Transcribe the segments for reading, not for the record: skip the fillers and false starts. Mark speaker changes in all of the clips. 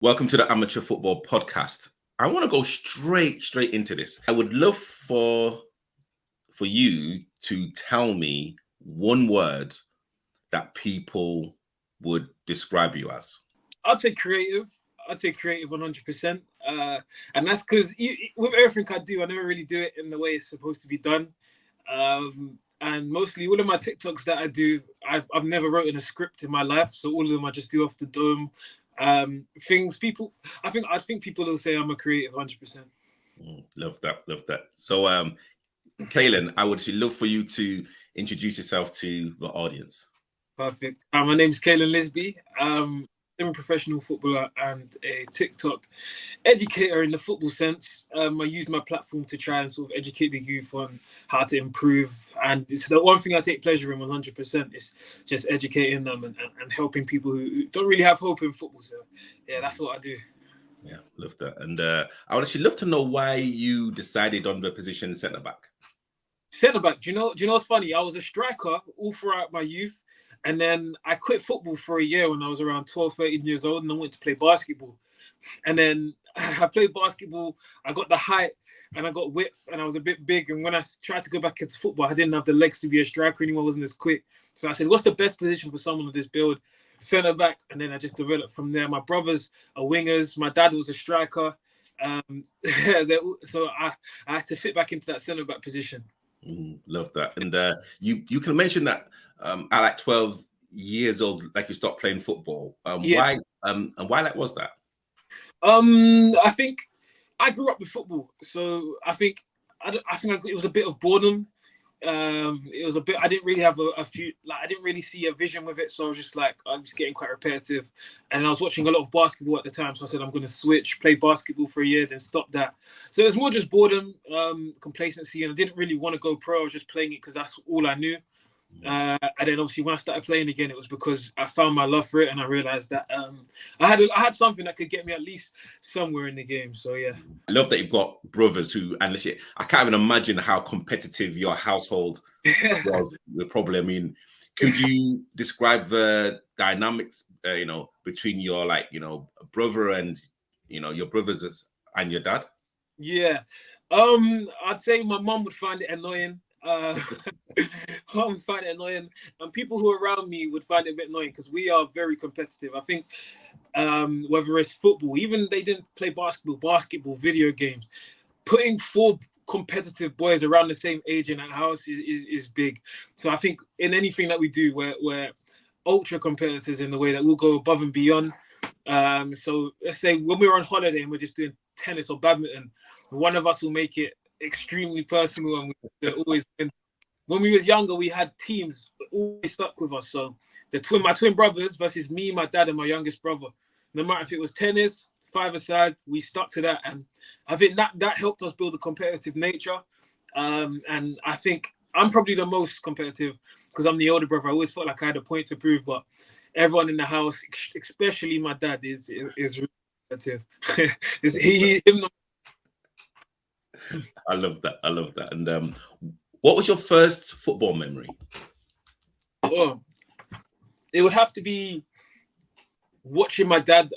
Speaker 1: Welcome to the Amateur Football Podcast. I want to go straight into this. I would love for you to tell me one word that people would describe you as.
Speaker 2: I'd say creative. 100%. And that's because with everything I do, I never really do it in the way it's supposed to be done. And mostly all of my TikToks that I do, I've never written a script in my life. So all of them I just do off the dome. Things people, I think people will say I'm a creative 100%.
Speaker 1: Love that. So, Kalan, I would love for you to introduce yourself to the audience.
Speaker 2: Perfect. My name's Kalan Lisbie. I'm a professional footballer and a TikTok educator in the football sense. I use my platform to try and sort of educate the youth on how to improve. And it's the one thing I take pleasure in 100% is just educating them and helping people who don't really have hope in football. So, yeah, that's what I do.
Speaker 1: Yeah, love that. And I would actually love to know why you decided on the position centre-back.
Speaker 2: Centre-back, do you know what's funny? I was a striker all throughout my youth. And then I quit football for a year when I was around 12, 13 years old, and I went to play basketball. And then I played basketball, I got the height and I got width and I was a bit big. And when I tried to go back into football, I didn't have the legs to be a striker anymore, I wasn't as quick. So I said, what's the best position for someone of this build? Centre back. And then I just developed from there. My brothers are wingers. My dad was a striker. So I had to fit back into that centre back position.
Speaker 1: Love that. And you can mention that at like 12 years old, like you stopped playing football. Why that was that?
Speaker 2: I think I grew up with football, so I think it was a bit of boredom. It was a bit. I didn't really have I didn't really see a vision with it, so I was just like, I'm just getting quite repetitive. And I was watching a lot of basketball at the time, so I said I'm going to switch, play basketball for a year, then stop that. So it was more just boredom, complacency, and I didn't really want to go pro. I was just playing it because that's all I knew. And then obviously when I started playing again, it was because I found my love for it and I realized that I had something that could get me at least somewhere in the game. So yeah,
Speaker 1: I love that you've got brothers who, and I can't even imagine how competitive your household was. Probably, I mean, could you describe the dynamics, between your brother and your brothers and your dad?
Speaker 2: Yeah, I'd say my mum would find it annoying. I would find it annoying, and people who are around me would find it a bit annoying because we are very competitive. I think whether it's football, even they didn't play basketball, video games, putting 4 competitive boys around the same age in that house is big. So I think in anything that we do, we're ultra competitors in the way that we'll go above and beyond. So let's say when we're on holiday and we're just doing tennis or badminton, one of us will make it extremely personal, and we always. When we was younger, we had teams that always stuck with us. So my twin brothers versus me, my dad, and my youngest brother. No matter if it was tennis, 5-a-side, we stuck to that, and I think that helped us build a competitive nature. And I think I'm probably the most competitive because I'm the older brother. I always felt like I had a point to prove, but everyone in the house, especially my dad, is really competitive.
Speaker 1: I love that. And what was your first football memory?
Speaker 2: Oh, it would have to be watching my dad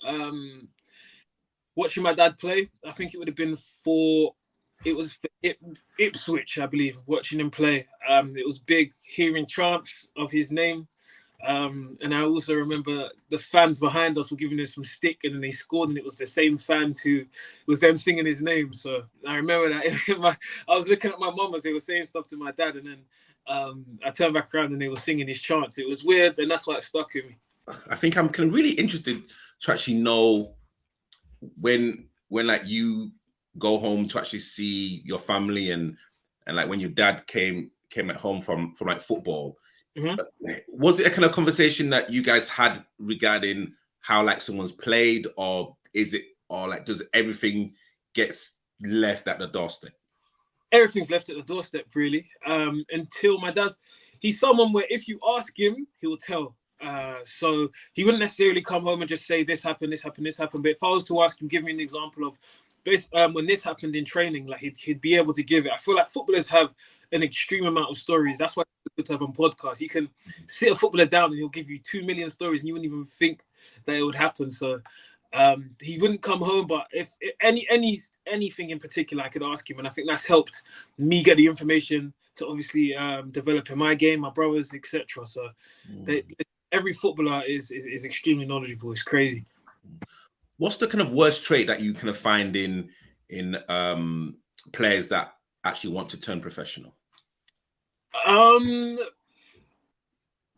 Speaker 2: play. I think it would have been for Ipswich, I believe, watching him play. It was big hearing chants of his name. And I also remember the fans behind us were giving us some stick, and then they scored, and it was the same fans who was then singing his name. So I remember that. I was looking at my mum as they were saying stuff to my dad, and then I turned back around and they were singing his chants. It was weird, and that's why it stuck with me.
Speaker 1: I think I'm really interested to actually know when like you go home to actually see your family and like when your dad came at home from like football. Mm-hmm. Was it a kind of conversation that you guys had regarding how like someone's played, or does everything gets left at the doorstep?
Speaker 2: Everything's left at the doorstep, really. Until my dad's, he's someone where if you ask him, he will tell. So he wouldn't necessarily come home and just say this happened. But if I was to ask him, give me an example of this, when this happened in training, like he'd be able to give it. I feel like footballers have an extreme amount of stories. That's why it's good to have on podcasts. You can sit a footballer down and he'll give you 2 million stories and you wouldn't even think that it would happen. So He wouldn't come home, but if anything in particular, I could ask him, and I think that's helped me get the information to obviously develop in my game, my brothers, etc. So every footballer is extremely knowledgeable. It's crazy.
Speaker 1: What's the kind of worst trait that you kind of find in players that actually want to turn professional?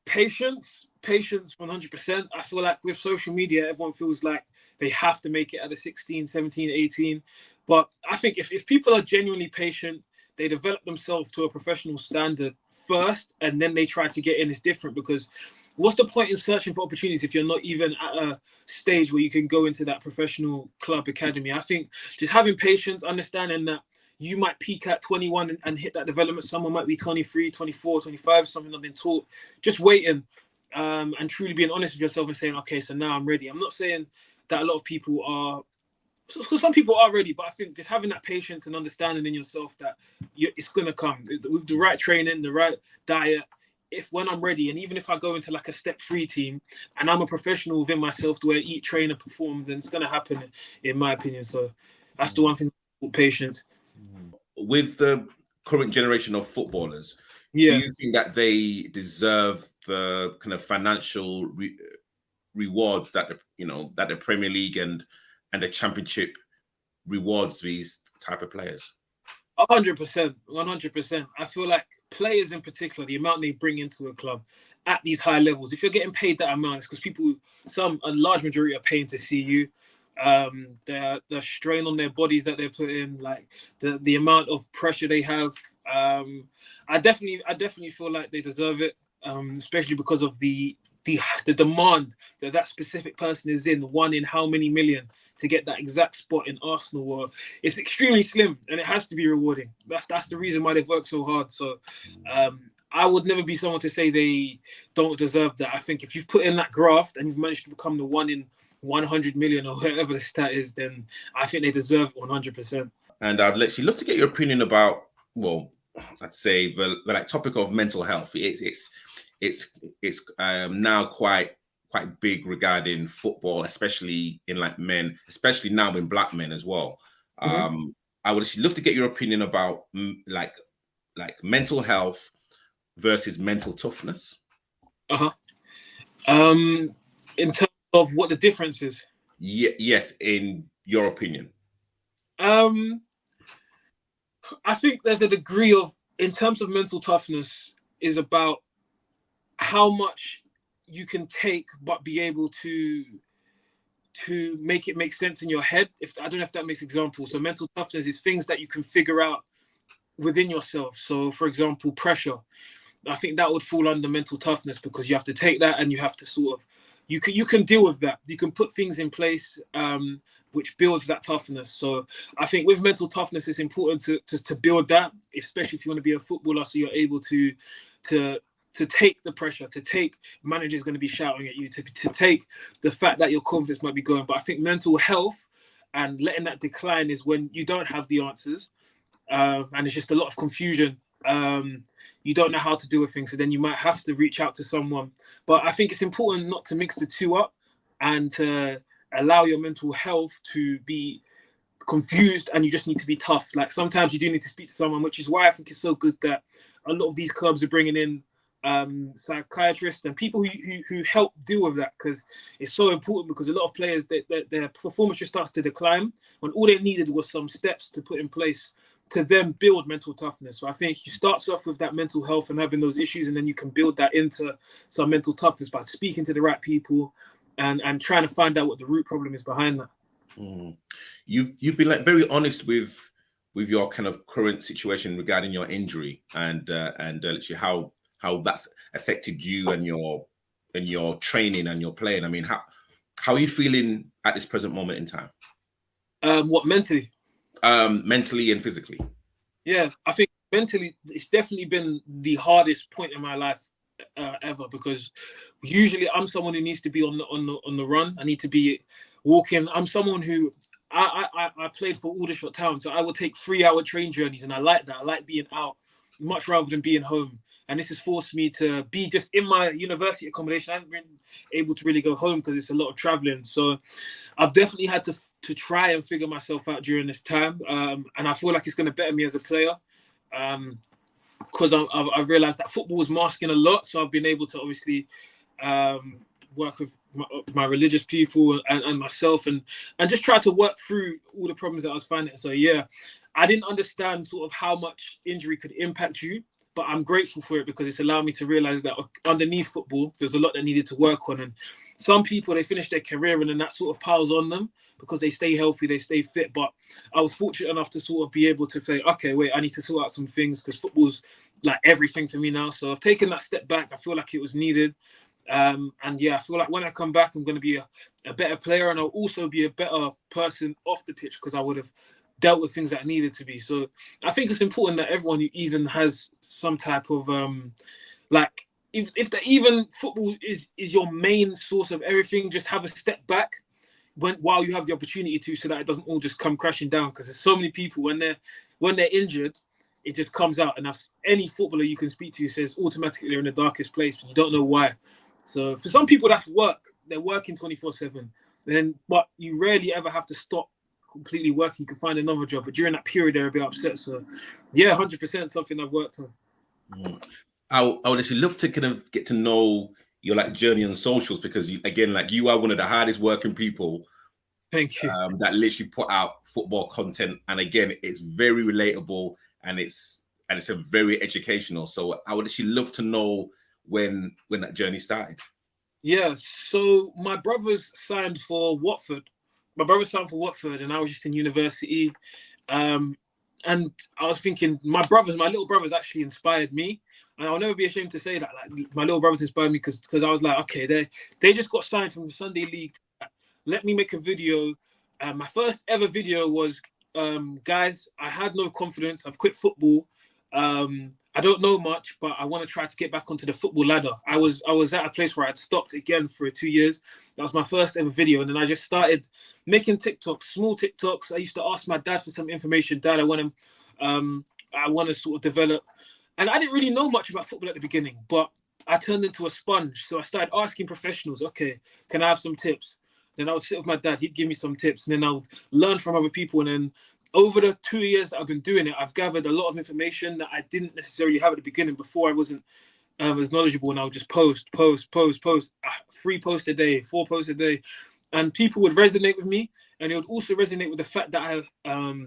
Speaker 2: Patience, 100%. I feel like with social media, everyone feels like they have to make it at the 16, 17, 18. But I think if people are genuinely patient, they develop themselves to a professional standard first, and then they try to get in. It's different, because what's the point in searching for opportunities if you're not even at a stage where you can go into that professional club academy? I think just having patience, understanding that you might peak at 21 and hit that development. Someone might be 23, 24, 25, something I've been taught. Just waiting and truly being honest with yourself and saying, okay, so now I'm ready. I'm not saying that a lot of people are, because some people are ready, but I think just having that patience and understanding in yourself that it's going to come with the right training, the right diet. When I'm ready, and even if I go into like a step 3 team and I'm a professional within myself to where I eat, train and perform, then it's going to happen, in my opinion. So that's the one thing, patience.
Speaker 1: With the current generation of footballers, do you think that they deserve the kind of financial rewards that that the Premier League and the Championship rewards these type of players?
Speaker 2: 100%, 100%. I feel like players in particular, the amount they bring into a club at these high levels, if you're getting paid that amount, it's because a large majority are paying to see you. The strain on their bodies that they're putting, like the amount of pressure they have. I definitely feel like they deserve it, especially because of the demand that specific person is in, one in how many million to get that exact spot in Arsenal. Or it's extremely slim, and it has to be rewarding. That's the reason why they've worked so hard. So I would never be someone to say they don't deserve that. I think if you've put in that graft and you've managed to become the one in 100 million or whatever the stat is, then I think they deserve 100%.
Speaker 1: And I'd literally love to get your opinion about, well, I'd say the like topic of mental health. It's now quite big regarding football, especially in like men, especially now in black men as well. I would actually love to get your opinion about like mental health versus mental toughness.
Speaker 2: In terms of what the difference is?
Speaker 1: Yes, in your opinion.
Speaker 2: I think there's a degree of, in terms of mental toughness, is about how much you can take, but be able to make it make sense in your head. I don't know if that makes examples. So mental toughness is things that you can figure out within yourself. So for example, pressure. I think that would fall under mental toughness, because you have to take that and you have to sort of, you can deal with that. You can put things in place which builds that toughness. So I think with mental toughness, it's important to build that, especially if you want to be a footballer, so you're able to take the pressure, to take managers going to be shouting at you, to take the fact that your confidence might be going. But I think mental health and letting that decline is when you don't have the answers, and it's just a lot of confusion. You don't know how to deal with things, so then you might have to reach out to someone. But I think it's important not to mix the two up and to allow your mental health to be confused, and you just need to be tough. Like sometimes you do need to speak to someone, which is why I think it's so good that a lot of these clubs are bringing in psychiatrists and people who help deal with that, because it's so important. Because a lot of players, their performance just starts to decline when all they needed was some steps to put in place to then build mental toughness. So I think you start off with that mental health and having those issues, and then you can build that into some mental toughness by speaking to the right people and trying to find out what the root problem is behind that.
Speaker 1: You've been like very honest with your kind of current situation regarding your injury and literally how that's affected you and your training and your playing. I mean, how are you feeling at this present moment in time?
Speaker 2: What, mentally?
Speaker 1: Mentally and physically.
Speaker 2: Yeah, I think mentally it's definitely been the hardest point in my life ever, because usually I'm someone who needs to be on the run. I need to be walking. I'm someone who I played for Aldershot Town, so I would take 3-hour train journeys, and I like that. I like being out, much rather than being home. And this has forced me to be just in my university accommodation. I haven't been able to really go home because it's a lot of traveling. So I've definitely had to try and figure myself out during this time. And I feel like it's going to better me as a player. Because I've realized that football is masking a lot. So I've been able to obviously work with my religious people and myself and just try to work through all the problems that I was finding. So yeah, I didn't understand sort of how much injury could impact you, but I'm grateful for it because it's allowed me to realize that underneath football, there's a lot that needed to work on. And some people, they finish their career and then that sort of piles on them because they stay healthy, they stay fit. But I was fortunate enough to sort of be able to say, okay, wait, I need to sort out some things because football's like everything for me now. So I've taken that step back. I feel like it was needed. And yeah, I feel like when I come back, I'm going to be a better player, and I'll also be a better person off the pitch because I would have dealt with things that needed to be. So I think it's important that everyone who even has some type of like if the even football is your main source of everything, just have a step back while you have the opportunity to, so that it doesn't all just come crashing down. Because there's so many people when they're injured, it just comes out, and that's any footballer you can speak to says automatically they're in the darkest place, but you don't know why. So for some people, that's work. They're working 24/7. But you rarely ever have to stop completely working. You can find another job, but during that period, they're a bit upset. So yeah, 100% something I've worked on.
Speaker 1: I would actually love to kind of get to know your like journey on socials, because again, like you are one of the hardest working people.
Speaker 2: Thank you.
Speaker 1: That literally put out football content, and again, it's very relatable and it's a very educational. So I would actually love to know when that journey started.
Speaker 2: Yeah, so my brother's signed for Watford. And I was just in university. And I was thinking, my little brothers actually inspired me. And I'll never be ashamed to say that. Like, my little brothers inspired me because I was like, okay, they just got signed from the Sunday League. Let me make a video. My first ever video was, guys, I had no confidence. I've quit football. I don't know much, but I want to try to get back onto the football ladder. I was at a place where I'd stopped again for 2 years. That was my first ever video. And then I just started making TikToks, small TikToks. I used to ask my dad for some information. Dad, I want to sort of develop. And I didn't really know much about football at the beginning, but I turned into a sponge. So I started asking professionals, okay, can I have some tips? Then I would sit with my dad. He'd give me some tips. And then I would learn from other people. And then over the 2 years that I've been doing it, I've gathered a lot of information that I didn't necessarily have at the beginning. Before, I wasn't as knowledgeable, and I would just post, 3 posts a day, 4 posts a day. And people would resonate with me. And it would also resonate with the fact that I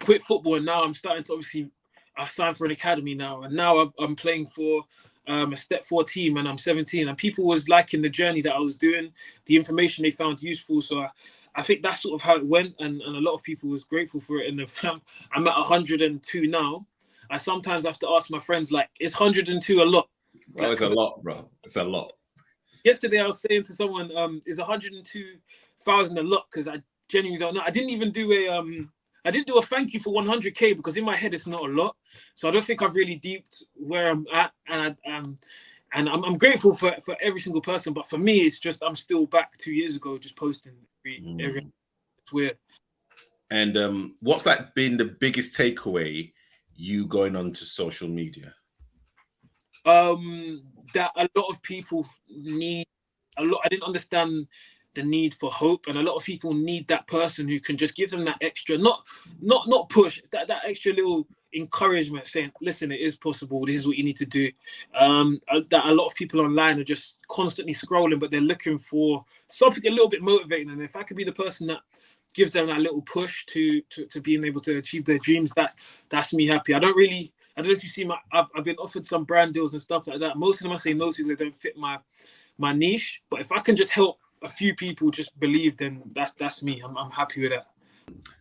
Speaker 2: quit football. And now I'm starting to obviously, I signed for an academy now. And now I'm playing for a step 4 team, and I'm 17. And people was liking the journey that I was doing, the information they found useful. So I think that's sort of how it went, and a lot of people was grateful for it. And I'm at 102 now. I sometimes have to ask my friends, like, is 102 a lot?
Speaker 1: Bro, it's a lot, bro. It's a lot.
Speaker 2: Yesterday I was saying to someone, is 102,000 a lot? Because I genuinely don't know. I didn't do a thank you for 100K because in my head it's not a lot. So I don't think I've really deeped where I'm at, and I'm grateful for every single person. But for me, it's just I'm still back 2 years ago, just posting every. It's weird.
Speaker 1: And what's like been the biggest takeaway you going on to social media?
Speaker 2: That a lot of people need a lot. I didn't understand the need for hope, and a lot of people need that person who can just give them that extra, not push, that extra little encouragement, saying, listen, it is possible, this is what you need to do. That a lot of people online are just constantly scrolling, but they're looking for something a little bit motivating. And if I could be the person that gives them that little push to being able to achieve their dreams, that's me happy. I don't know if you see I've been offered some brand deals and stuff like that. Most of them I say no to, they don't fit my niche. But if I can just help a few people just believe, then that's me. I'm happy with that.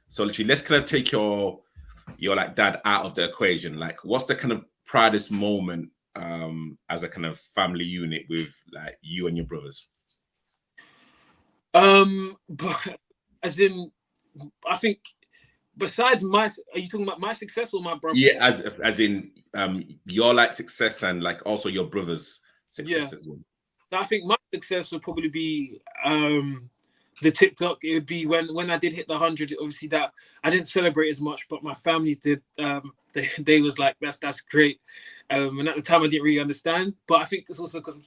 Speaker 1: So literally, let's kind of take your like dad out of the equation. Like, what's the kind of proudest moment as a kind of family unit with like you and your brothers?
Speaker 2: But as in, I think besides are you talking about my success or my brother?
Speaker 1: Yeah, as in your like success and like also your brother's success as well.
Speaker 2: I think my success would probably be the TikTok, it would be when I did hit the 100. Obviously, that I didn't celebrate as much, but my family did. They was like, that's great. And at the time, I didn't really understand. But I think it's also because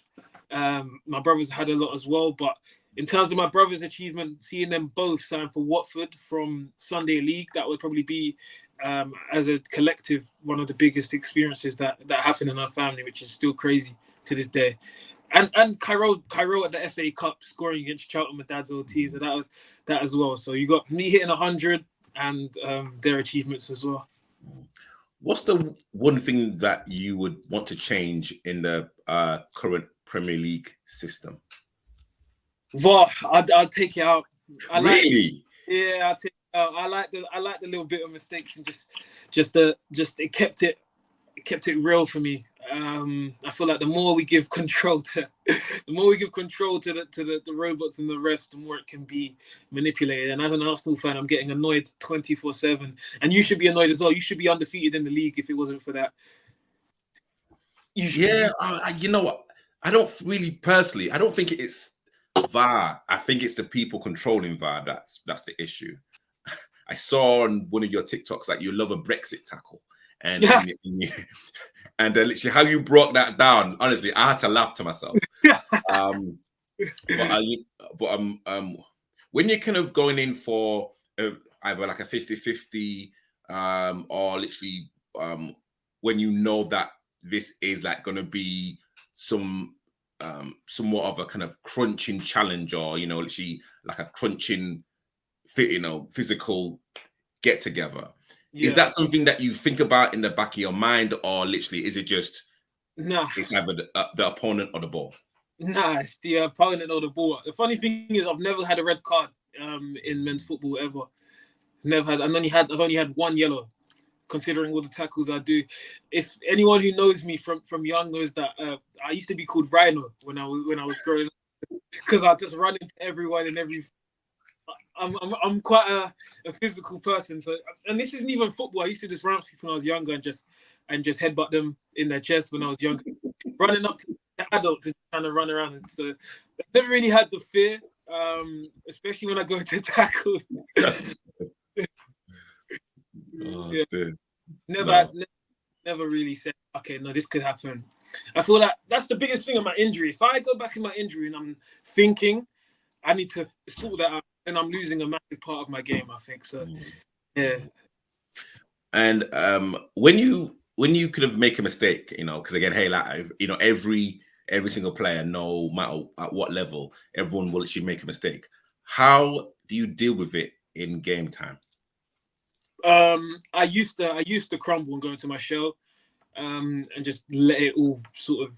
Speaker 2: my brothers had a lot as well. But in terms of my brothers' achievement, seeing them both sign for Watford from Sunday League, that would probably be, as a collective, one of the biggest experiences that happened in our family, which is still crazy to this day. And Cairo at the FA Cup scoring against Charlton with Dad's old team, so that as well. So you got me hitting 100 and their achievements as well.
Speaker 1: What's the one thing that you would want to change in the current Premier League system?
Speaker 2: VAR, I'd take it out.
Speaker 1: Really?
Speaker 2: I'll take it out. I like the little bit of mistakes and just it kept it real for me. I feel like the more we give control to the robots and the rest, the more it can be manipulated. And as an Arsenal fan, I'm getting annoyed 24/7. And you should be annoyed as well. You should be undefeated in the league if it wasn't for that.
Speaker 1: You know what? I don't really personally. I don't think it's VAR. I think it's the people controlling VAR. That's the issue. I saw on one of your TikToks that you love a Brexit tackle. And literally how you broke that down, honestly, I had to laugh to myself. But when you're kind of going in for either like a 50-50 or literally when you know that this is like going to be somewhat of a kind of crunching challenge, or literally like a crunching physical get together. Is that something that you think about in the back of your mind, or literally is it just it's either the opponent or the ball?
Speaker 2: Nah, it's the opponent or the ball. The funny thing is, I've never had a red card in men's football ever. Never had. I've only had one yellow, considering all the tackles I do. If anyone who knows me from young knows that I used to be called Rhino when I was growing up, because I just run into everyone and every. I'm quite a physical person, so, and this isn't even football. I used to just run up to people when I was younger and just headbutt them in their chest when I was younger, running up to adults and trying to run around. And so I never really had the fear, especially when I go to tackles. Never really said, okay, no, this could happen. I feel like that's the biggest thing of my injury. If I go back in my injury and I'm thinking I need to sort that out, and I'm losing a massive part of my game, I think. So, yeah.
Speaker 1: And when you could have make a mistake, because again, hey, like, every single player, no matter at what level, everyone will actually make a mistake. How do you deal with it in game time?
Speaker 2: I used to crumble and go into my shell, and just let it all sort of,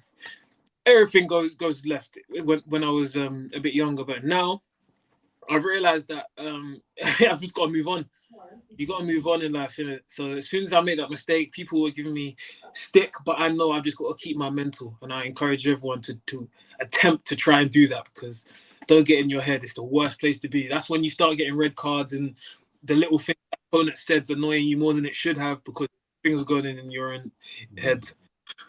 Speaker 2: everything goes left when I was a bit younger. But now I've realized that I've just got to move on. You got to move on in life, innit? So as soon as I made that mistake, people were giving me stick, but I know I've just got to keep my mental, and I encourage everyone to attempt to try and do that, because don't get in your head. It's the worst place to be. That's when you start getting red cards and the little thing that opponent said's annoying you more than it should have, because things are going in your own head.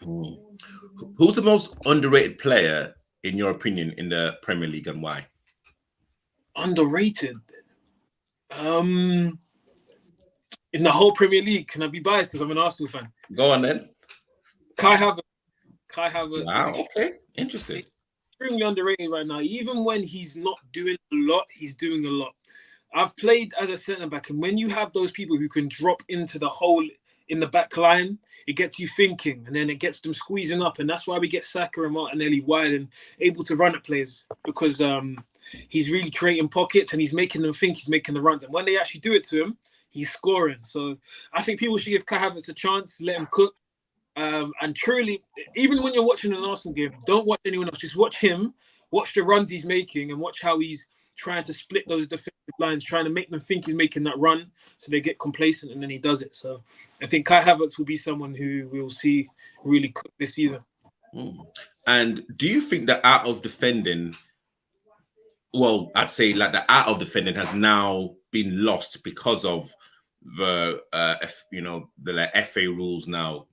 Speaker 1: Who's the most underrated player, in your opinion, in the Premier League, and why?
Speaker 2: Underrated? In the whole Premier League, can I be biased because I'm an Arsenal fan?
Speaker 1: Go on then.
Speaker 2: Kai Havertz.
Speaker 1: Wow. Okay. Interesting.
Speaker 2: He's extremely underrated right now. Even when he's not doing a lot, he's doing a lot. I've played as a centre back, and when you have those people who can drop into the hole in the back line, it gets you thinking, and then it gets them squeezing up, and that's why we get Saka and Martinelli wide and able to run at players, because he's really creating pockets and he's making them think he's making the runs, and when they actually do it to him, he's scoring. So I think people should give Kai Havertz a chance, let him cook, and truly, even when you're watching an Arsenal game, don't watch anyone else, just watch him, watch the runs he's making, and watch how he's trying to split those defensive lines, trying to make them think he's making that run, so they get complacent, and then he does it. So I think Kai Havertz will be someone who we'll see really cook this season.
Speaker 1: And do you think the art of defending, well, I'd say like the art of defending has now been lost because of the the FA rules now,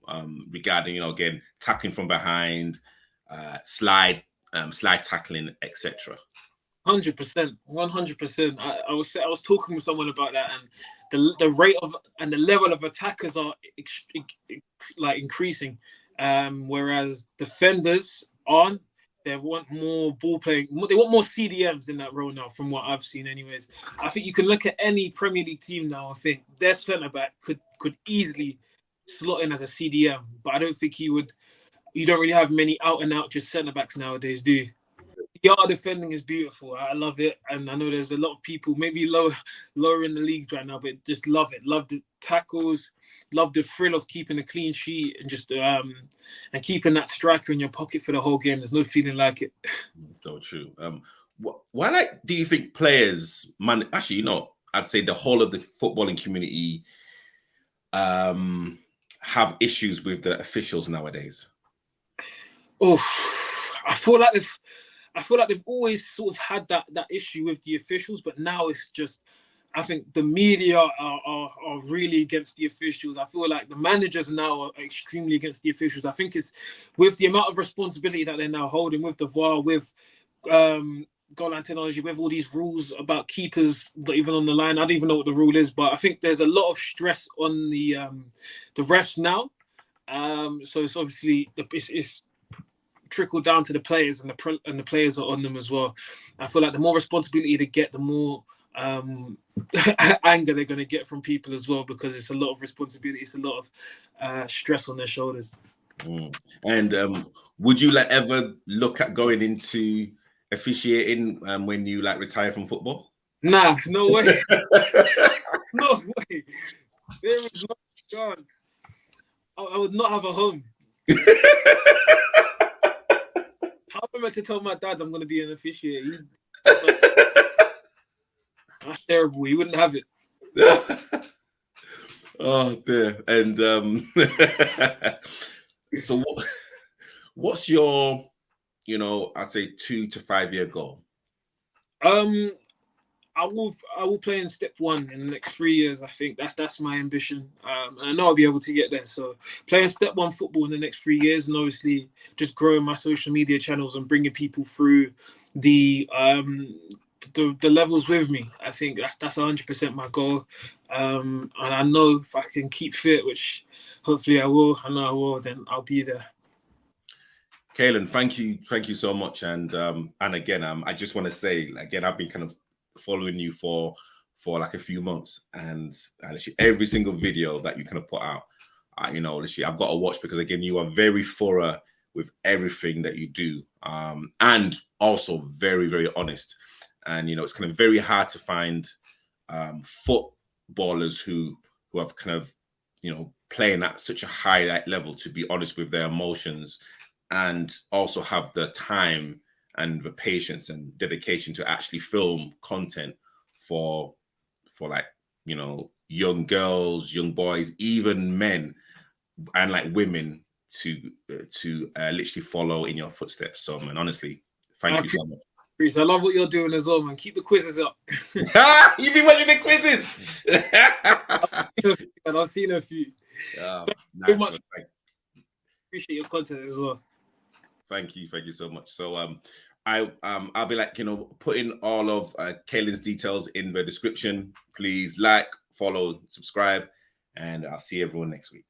Speaker 1: regarding again tackling from behind, slide tackling, etc.?
Speaker 2: 100%, 100%. I was talking with someone about that, and the rate of and the level of attackers are like increasing, whereas defenders aren't. They want more ball playing. They want more CDMs in that role now, from what I've seen. Anyways, I think you can look at any Premier League team now. I think their centre back could easily slot in as a CDM, but I don't think he would. You don't really have many out and out just centre backs nowadays, do you? The art of defending is beautiful. I love it, and I know there's a lot of people maybe lower in the leagues right now, but just love it. Love the tackles, love the thrill of keeping a clean sheet and just and keeping that striker in your pocket for the whole game. There's no feeling like it.
Speaker 1: So true. Why like do you think players actually, I'd say the whole of the footballing community have issues with the officials nowadays?
Speaker 2: Oh, I feel like they've always sort of had that issue with the officials, but now it's just, I think the media are really against the officials. I feel like the managers now are extremely against the officials. I think it's with the amount of responsibility that they're now holding with the VAR, with goal line technology, with all these rules about keepers not even on the line. I don't even know what the rule is, but I think there's a lot of stress on the refs now. So it's obviously it's trickle down to the players, and the players are on them as well. I feel like the more responsibility they get, the more anger they're going to get from people as well, because it's a lot of responsibility, it's a lot of stress on their shoulders.
Speaker 1: And would you ever look at going into officiating when you retire from football?
Speaker 2: Nah, no way. No way. There is no chance. I would not have a home. How am I meant to tell my dad I'm going to be an officiator? That's terrible. He wouldn't have it.
Speaker 1: Oh dear. And so what's your, I'd say 2 to 5 year goal?
Speaker 2: I will play in step 1 in the next 3 years. I think that's my ambition. And I know I'll be able to get there. So playing step 1 football in the next 3 years, and obviously just growing my social media channels and bringing people through the levels with me. I think that's 100% my goal. And I know if I can keep fit, which hopefully I will, then I'll be there.
Speaker 1: Kalan, thank you so much. And again, I just want to say again, I've been kind of following you for a few months, and every single video that you kind of put out, I've got to watch, because again, you are very thorough with everything that you do, and also very, very honest. And it's kind of very hard to find footballers who have kind of playing at such a high level to be honest with their emotions, and also have the time and the patience and dedication to actually film content for young girls, young boys, even men, and women to literally follow in your footsteps. So, man, honestly, thank you so much.
Speaker 2: I love what you're doing as well, man. Keep the quizzes up.
Speaker 1: You've been watching the quizzes.
Speaker 2: And I've seen a few.
Speaker 1: Nice,
Speaker 2: very much. Appreciate your content as well.
Speaker 1: Thank you so much. So I'll be putting all of Kalan's details in the description. Please follow, subscribe, and I'll see everyone next week.